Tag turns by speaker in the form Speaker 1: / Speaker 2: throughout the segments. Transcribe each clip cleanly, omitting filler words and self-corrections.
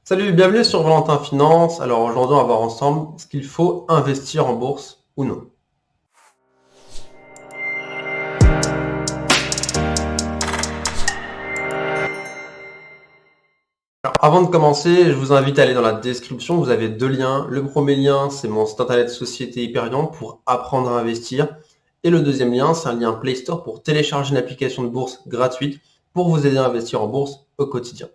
Speaker 1: Salut, bienvenue sur Valentin Finance. Alors aujourd'hui, on va voir ensemble ce qu'il faut investir en bourse ou non. Alors, avant de commencer, je vous invite à aller dans la description. Vous avez deux liens. Le premier lien, c'est mon site internet Société Hyperion pour apprendre à investir. Et le deuxième lien, c'est un lien Play Store pour télécharger une application de bourse gratuite pour vous aider à investir en bourse au quotidien.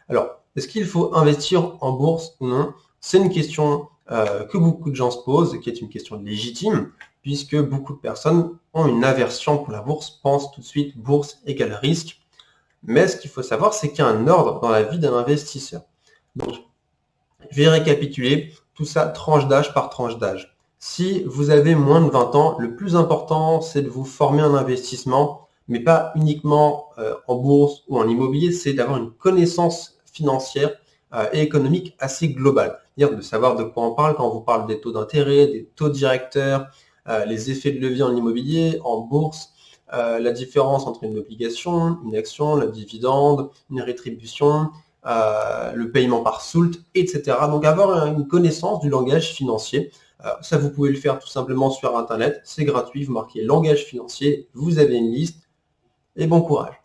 Speaker 1: Alors, est-ce qu'il faut investir en bourse ou non? C'est une question que beaucoup de gens se posent, qui est une question légitime, puisque beaucoup de personnes ont une aversion pour la bourse, pensent tout de suite bourse égale risque. Mais ce qu'il faut savoir, c'est qu'il y a un ordre dans la vie d'un investisseur. Donc, je vais récapituler tout ça tranche d'âge par tranche d'âge. Si vous avez moins de 20 ans, le plus important, c'est de vous former en investissement, mais pas uniquement en bourse ou en immobilier, c'est d'avoir une connaissance financière et économique assez globale. C'est-à-dire de savoir de quoi on parle quand on vous parle des taux d'intérêt, des taux directeurs, les effets de levier en immobilier, en bourse, la différence entre une obligation, une action, la dividende, une rétribution, le paiement par soult, etc. Donc avoir une connaissance du langage financier. Ça, vous pouvez le faire tout simplement sur Internet. C'est gratuit. Vous marquez langage financier, vous avez une liste et bon courage.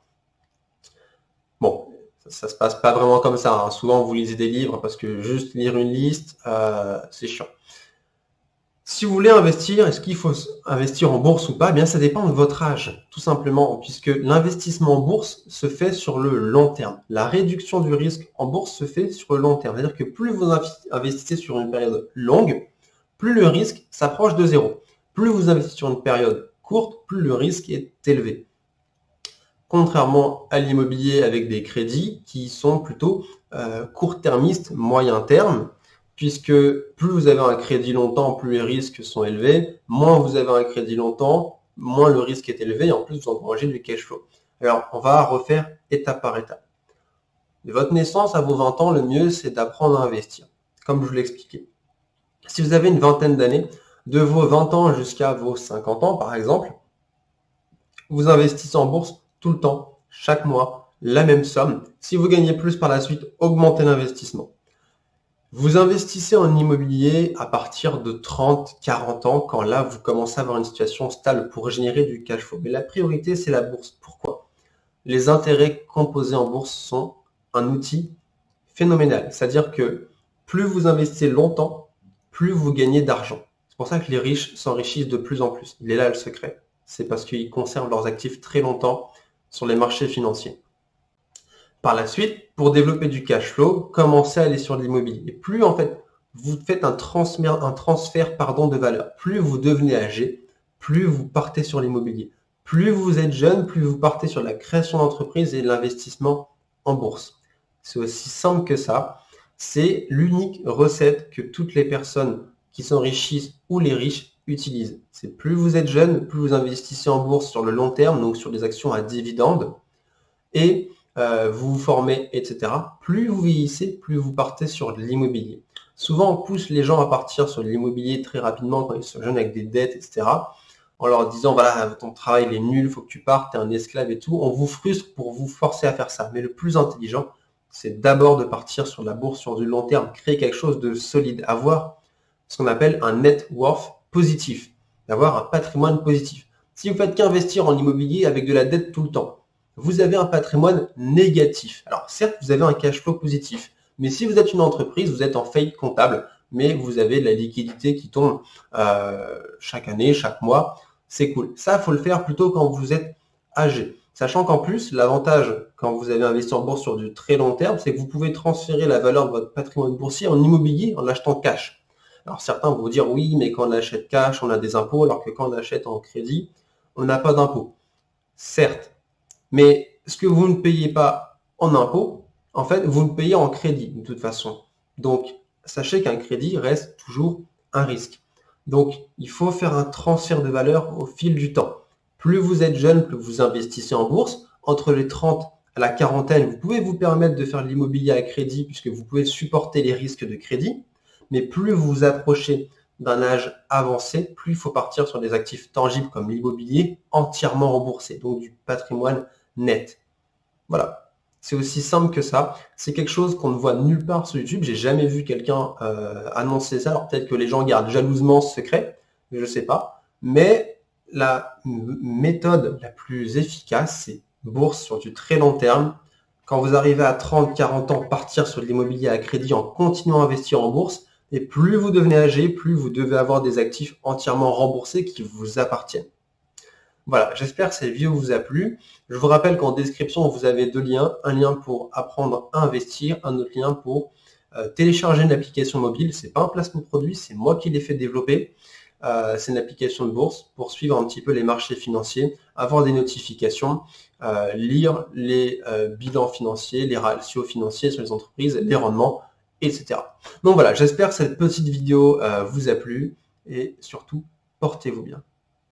Speaker 1: Bon, ça se passe pas vraiment comme ça, hein. Souvent, vous lisez des livres parce que juste lire une liste, c'est chiant. Si vous voulez investir, est-ce qu'il faut investir en bourse ou pas? Eh bien, ça dépend de votre âge, tout simplement, puisque l'investissement en bourse se fait sur le long terme. La réduction du risque en bourse se fait sur le long terme. C'est-à-dire que plus vous investissez sur une période longue, plus le risque s'approche de zéro. Plus vous investissez sur une période courte, plus le risque est élevé. Contrairement à l'immobilier avec des crédits qui sont plutôt court-termistes, moyen terme, puisque plus vous avez un crédit longtemps, plus les risques sont élevés, moins vous avez un crédit longtemps, moins le risque est élevé, et en plus vous engrangez du cash flow. Alors, on va refaire étape par étape. De votre naissance à vos 20 ans, le mieux, c'est d'apprendre à investir, comme je vous l'ai expliqué. Si vous avez une vingtaine d'années, de vos 20 ans jusqu'à vos 50 ans, par exemple, vous investissez en bourse tout le temps, chaque mois, la même somme. Si vous gagnez plus par la suite, augmentez l'investissement. Vous investissez en immobilier à partir de 30, 40 ans, quand là, vous commencez à avoir une situation stable pour générer du cash flow. Mais la priorité, c'est la bourse. Pourquoi? Les intérêts composés en bourse sont un outil phénoménal. C'est-à-dire que plus vous investissez longtemps, plus vous gagnez d'argent. C'est pour ça que les riches s'enrichissent de plus en plus. Il est là le secret. C'est parce qu'ils conservent leurs actifs très longtemps sur les marchés financiers. Par la suite, pour développer du cash flow, commencez à aller sur l'immobilier. Et plus en fait vous faites un transfert de valeur, plus vous devenez âgé, plus vous partez sur l'immobilier. Plus vous êtes jeune, plus vous partez sur la création d'entreprise et l'investissement en bourse. C'est aussi simple que ça. C'est l'unique recette que toutes les personnes qui s'enrichissent ou les riches utilisent. C'est plus vous êtes jeune, plus vous investissez en bourse sur le long terme, donc sur des actions à dividendes, et vous vous formez, etc. Plus vous vieillissez, plus vous partez sur de l'immobilier. Souvent, on pousse les gens à partir sur l'immobilier très rapidement quand ils sont jeunes avec des dettes, etc. En leur disant, voilà, ton travail il est nul, il faut que tu partes, tu es un esclave et tout. On vous frustre pour vous forcer à faire ça. Mais le plus intelligent, c'est d'abord de partir sur la bourse sur du long terme, créer quelque chose de solide, avoir ce qu'on appelle un net worth positif, d'avoir un patrimoine positif. Si vous faites qu'investir en immobilier avec de la dette tout le temps, vous avez un patrimoine négatif. Alors certes, vous avez un cash flow positif, mais si vous êtes une entreprise, vous êtes en faillite comptable, mais vous avez de la liquidité qui tombe chaque année, chaque mois, c'est cool. Ça, il faut le faire plutôt quand vous êtes âgé. Sachant qu'en plus, l'avantage quand vous avez investi en bourse sur du très long terme, c'est que vous pouvez transférer la valeur de votre patrimoine boursier en immobilier en l'achetant cash. Alors certains vont vous dire oui, mais quand on achète cash, on a des impôts, alors que quand on achète en crédit, on n'a pas d'impôts. Certes, mais ce que vous ne payez pas en impôts, en fait, vous le payez en crédit de toute façon. Donc, sachez qu'un crédit reste toujours un risque. Donc, il faut faire un transfert de valeur au fil du temps. Plus vous êtes jeune, plus vous investissez en bourse. Entre les 30 à la quarantaine, vous pouvez vous permettre de faire de l'immobilier à crédit puisque vous pouvez supporter les risques de crédit. Mais plus vous vous approchez d'un âge avancé, plus il faut partir sur des actifs tangibles comme l'immobilier entièrement remboursé, donc du patrimoine net. Voilà. C'est aussi simple que ça. C'est quelque chose qu'on ne voit nulle part sur YouTube. J'ai jamais vu quelqu'un annoncer ça. Alors peut-être que les gens gardent jalousement ce secret, je ne sais pas. Mais la méthode la plus efficace, c'est bourse sur du très long terme. Quand vous arrivez à 30, 40 ans, partir sur de l'immobilier à crédit en continuant à investir en bourse. Et plus vous devenez âgé, plus vous devez avoir des actifs entièrement remboursés qui vous appartiennent. Voilà, j'espère que cette vidéo vous a plu. Je vous rappelle qu'en description, vous avez deux liens. Un lien pour apprendre à investir, un autre lien pour télécharger une application mobile. C'est pas un placement de produit, c'est moi qui l'ai fait développer. C'est une application de bourse pour suivre un petit peu les marchés financiers, avoir des notifications, lire les bilans financiers, les ratios financiers sur les entreprises, les rendements, etc. Donc voilà, j'espère que cette petite vidéo vous a plu et surtout, portez-vous bien.